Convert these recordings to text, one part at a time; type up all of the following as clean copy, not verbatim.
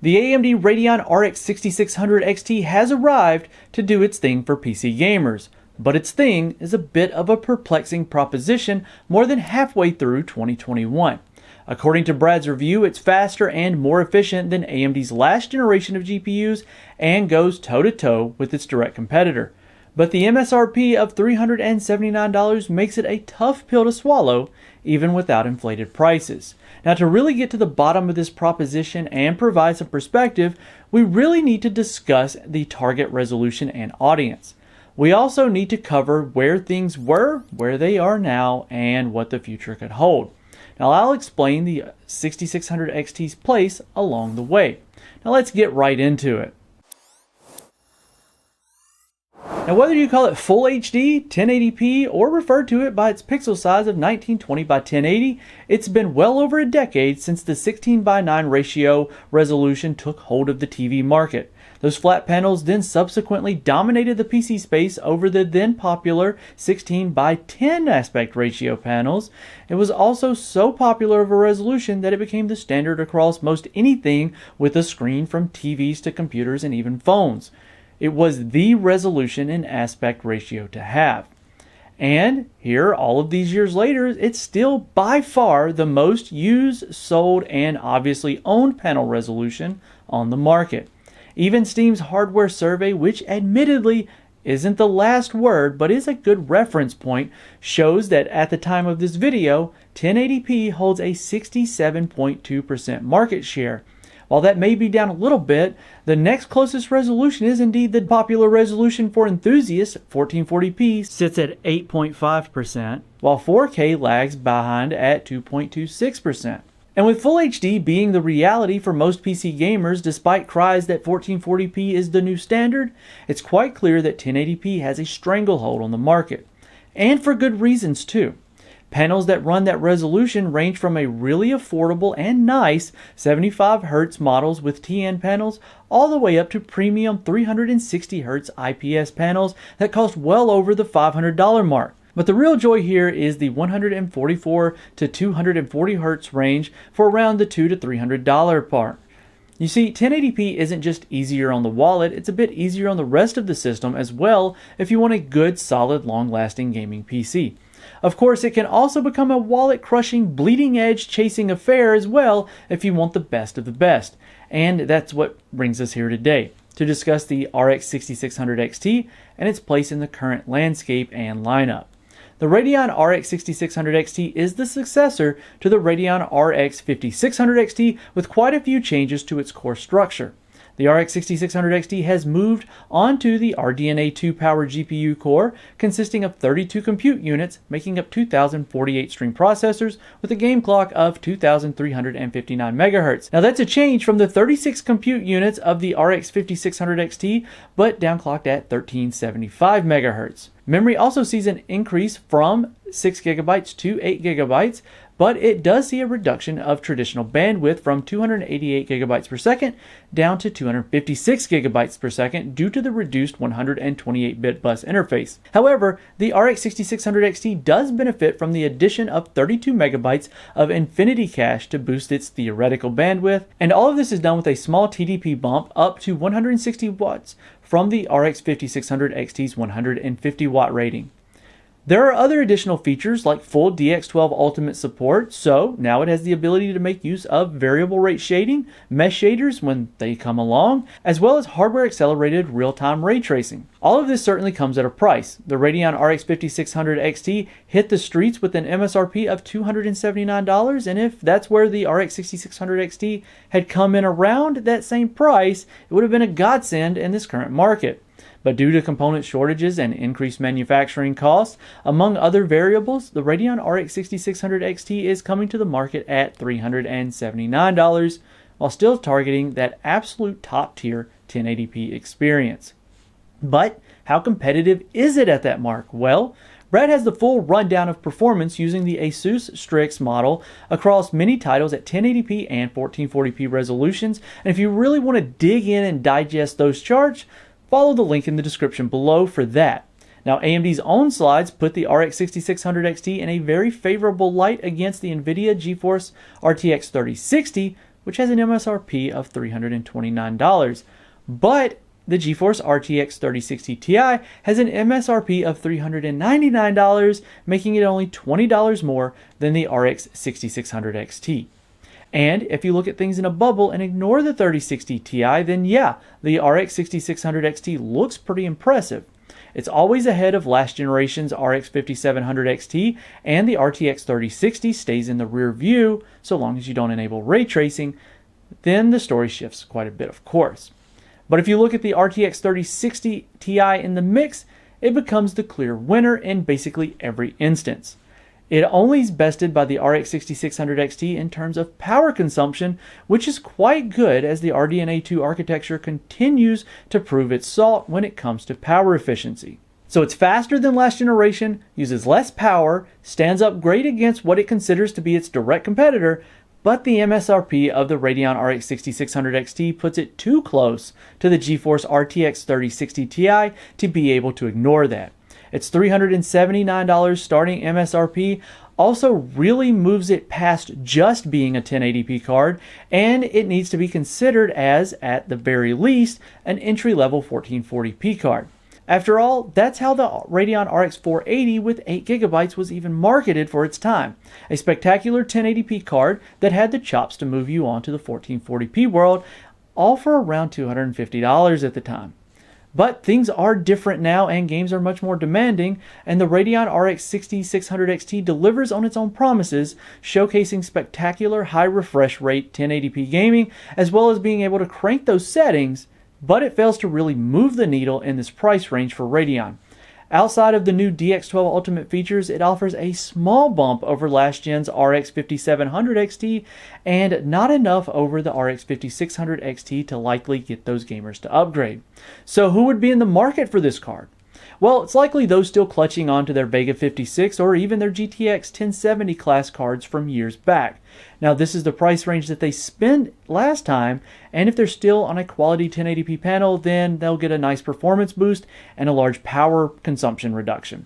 The AMD Radeon RX 6600 XT has arrived to do its thing for PC gamers, but its thing is a bit of a perplexing proposition more than halfway through 2021. According to Brad's review, it's faster and more efficient than AMD's last generation of GPUs and goes toe-to-toe with its direct competitor. But the MSRP of $379 makes it a tough pill to swallow, even without inflated prices. Now, to really get to the bottom of this proposition and provide some perspective, we really need to discuss the target resolution and audience. We also need to cover where things were, where they are now, and what the future could hold. Now, I'll explain the 6600 XT's place along the way. Now, let's get right into it. Now, whether you call it Full HD, 1080p, or refer to it by its pixel size of 1920 by 1080, it's been well over a decade since the 16:9 ratio resolution took hold of the TV market. Those flat panels then subsequently dominated the PC space over the then popular 16:10 aspect ratio panels. It was also so popular of a resolution that it became the standard across most anything with a screen, from TVs to computers and even phones. It was the resolution and aspect ratio to have. And here, all of these years later, it's still by far the most used, sold, and obviously owned panel resolution on the market. Even Steam's hardware survey, which admittedly isn't the last word but is a good reference point, shows that at the time of this video, 1080p holds a 67.2% market share. While that may be down a little bit, the next closest resolution is indeed the popular resolution for enthusiasts. 1440p sits at 8.5%, while 4K lags behind at 2.26%. And with Full HD being the reality for most PC gamers, despite cries that 1440p is the new standard, it's quite clear that 1080p has a stranglehold on the market. And for good reasons too. Panels that run that resolution range from a really affordable and nice 75Hz models with TN panels all the way up to premium 360Hz IPS panels that cost well over the $500 mark. But the real joy here is the 144 to 240 Hz range for around the $200 to $300 part. You see, 1080p isn't just easier on the wallet, it's a bit easier on the rest of the system as well if you want a good, solid, long-lasting gaming PC. Of course, it can also become a wallet-crushing, bleeding-edge chasing affair as well if you want the best of the best. And that's what brings us here today, to discuss the RX 6600 XT and its place in the current landscape and lineup. The Radeon RX 6600 XT is the successor to the Radeon RX 5600 XT with quite a few changes to its core structure. The RX 6600 XT has moved onto the RDNA 2 powered GPU core, consisting of 32 compute units, making up 2,048 string processors with a game clock of 2,359 MHz. Now that's a change from the 36 compute units of the RX 5600 XT, but downclocked at 1,375 MHz. Memory also sees an increase from 6 GB to 8 GB, but it does see a reduction of traditional bandwidth from 288 GB per second down to 256 GB per second due to the reduced 128-bit bus interface. However, the RX 6600 XT does benefit from the addition of 32 MB of Infinity Cache to boost its theoretical bandwidth, and all of this is done with a small TDP bump up to 160 watts from the RX 5600 XT's 150 watt rating. There are other additional features like full DX12 Ultimate support, so now it has the ability to make use of variable rate shading, mesh shaders when they come along, as well as hardware accelerated real-time ray tracing. All of this certainly comes at a price. The Radeon RX 5600 XT hit the streets with an MSRP of $279, and if that's where the RX 6600 XT had come in around that same price, it would have been a godsend in this current market. But due to component shortages and increased manufacturing costs, among other variables, the Radeon RX 6600 XT is coming to the market at $379, while still targeting that absolute top-tier 1080p experience. But how competitive is it at that mark? Well, Brad has the full rundown of performance using the Asus Strix model across many titles at 1080p and 1440p resolutions, and if you really want to dig in and digest those charts, follow the link in the description below for that. Now, AMD's own slides put the RX 6600 XT in a very favorable light against the NVIDIA GeForce RTX 3060, which has an MSRP of $329. But the GeForce RTX 3060 Ti has an MSRP of $399, making it only $20 more than the RX 6600 XT. And if you look at things in a bubble and ignore the 3060 Ti, then yeah, the RX 6600 XT looks pretty impressive. It's always ahead of last generation's RX 5700 XT, and the RTX 3060 stays in the rear view so long as you don't enable ray tracing. Then the story shifts quite a bit, of course. But if you look at the RTX 3060 Ti in the mix, it becomes the clear winner in basically every instance. It only is bested by the RX 6600 XT in terms of power consumption, which is quite good as the RDNA 2 architecture continues to prove its salt when it comes to power efficiency. So it's faster than last generation, uses less power, stands up great against what it considers to be its direct competitor, but the MSRP of the Radeon RX 6600 XT puts it too close to the GeForce RTX 3060 Ti to be able to ignore that. Its $379 starting MSRP also really moves it past just being a 1080p card, and it needs to be considered as, at the very least, an entry-level 1440p card. After all, that's how the Radeon RX 480 with 8GB was even marketed for its time. A spectacular 1080p card that had the chops to move you on to the 1440p world, all for around $250 at the time. But things are different now and games are much more demanding, and the Radeon RX 6600 XT delivers on its own promises, showcasing spectacular high refresh rate 1080p gaming, as well as being able to crank those settings, but it fails to really move the needle in this price range for Radeon. Outside of the new DX12 Ultimate features, it offers a small bump over last gen's RX 5700 XT, and not enough over the RX 5600 XT to likely get those gamers to upgrade. So who would be in the market for this card? Well, it's likely those still clutching onto their Vega 56 or even their GTX 1070 class cards from years back. Now, this is the price range that they spent last time, and if they're still on a quality 1080p panel, then they'll get a nice performance boost and a large power consumption reduction,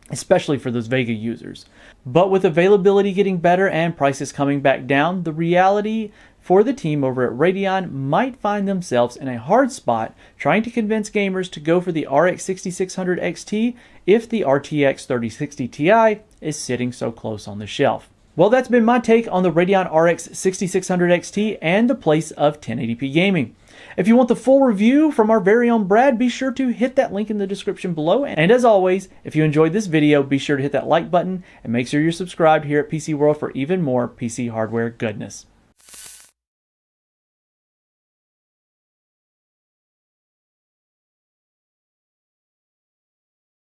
especially for those Vega users. But with availability getting better and prices coming back down, the reality for the team over at Radeon might find themselves in a hard spot trying to convince gamers to go for the RX 6600 XT if the RTX 3060 Ti is sitting so close on the shelf. Well, that's been my take on the Radeon RX 6600 XT and the place of 1080p gaming. If you want the full review from our very own Brad, be sure to hit that link in the description below. And as always, if you enjoyed this video, be sure to hit that like button and make sure you're subscribed here at PC World for even more PC hardware goodness.